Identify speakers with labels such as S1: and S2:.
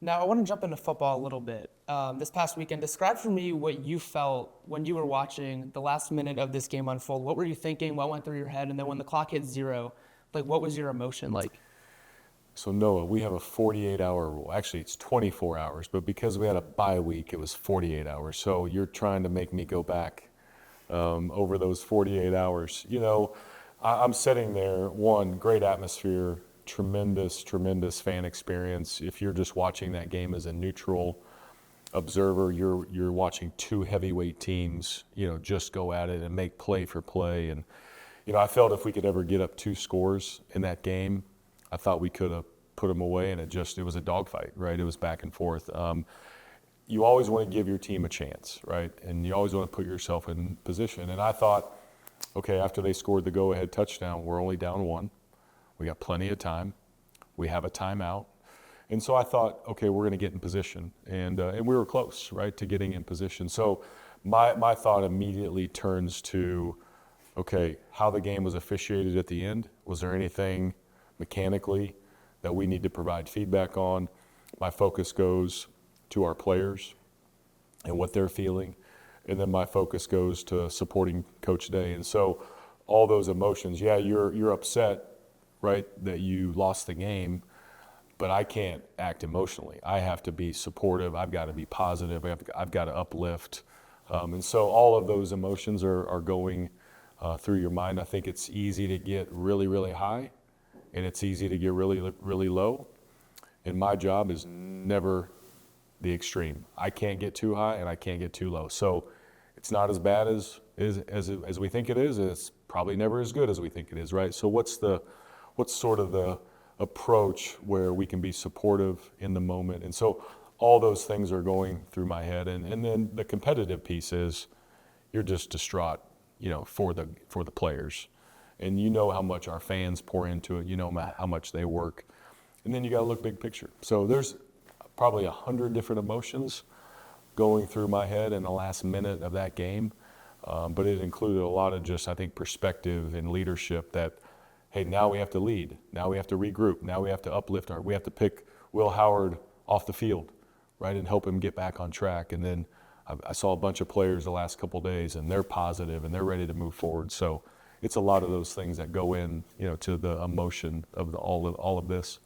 S1: Now, I want to jump into football a little bit. This past weekend, describe for me what you felt when you were watching the last minute of this game unfold. What were you thinking? What went through your head? And then when the clock hit zero, like, what was your emotion like?
S2: So Noah, we have a 48-hour rule. Actually, it's 24 hours, but because we had a bye week, it was 48 hours. So you're trying to make me go back over those 48 hours. I'm sitting there, one, great atmosphere, tremendous, tremendous fan experience. If you're just watching that game as a neutral observer, you're watching two heavyweight teams, just go at it and make play for play. And, I felt if we could ever get up two scores in that game, I thought we could have put them away, and it was a dogfight, right? It was back and forth. You always want to give your team a chance, right? And you always want to put yourself in position. And I thought, okay, after they scored the go-ahead touchdown, we're only down one. We got plenty of time. We have a timeout. And so I thought, okay, we're going to get in position. And we were close, right, to getting in position. So my thought immediately turns to, okay, how the game was officiated at the end. Was there anything mechanically that we need to provide feedback on? My focus goes to our players and what they're feeling. And then my focus goes to supporting Coach Day. And so all those emotions, yeah, you're upset, right, that you lost the game, but I can't act emotionally. I have to be supportive. I've got to be positive. I've got to uplift. And so all of those emotions are going through your mind. I think it's easy to get really, really high, and it's easy to get really, really low. And my job is never the extreme. I can't get too high and I can't get too low. So it's not as bad as we think it is. And it's probably never as good as we think it is, right? So what's sort of the approach where we can be supportive in the moment? And so all those things are going through my head. And then the competitive piece is you're just distraught, for the players. And you know how much our fans pour into it. You know how much they work. And then you got to look big picture. So there's probably 100 different emotions going through my head in the last minute of that game. But it included a lot of just, I think, perspective and leadership that, hey, now we have to lead. Now we have to regroup. Now we have to uplift we have to pick Will Howard off the field, right, and help him get back on track. And then I saw a bunch of players the last couple of days, and they're positive and they're ready to move forward. So it's a lot of those things that go in, to the emotion of all of this.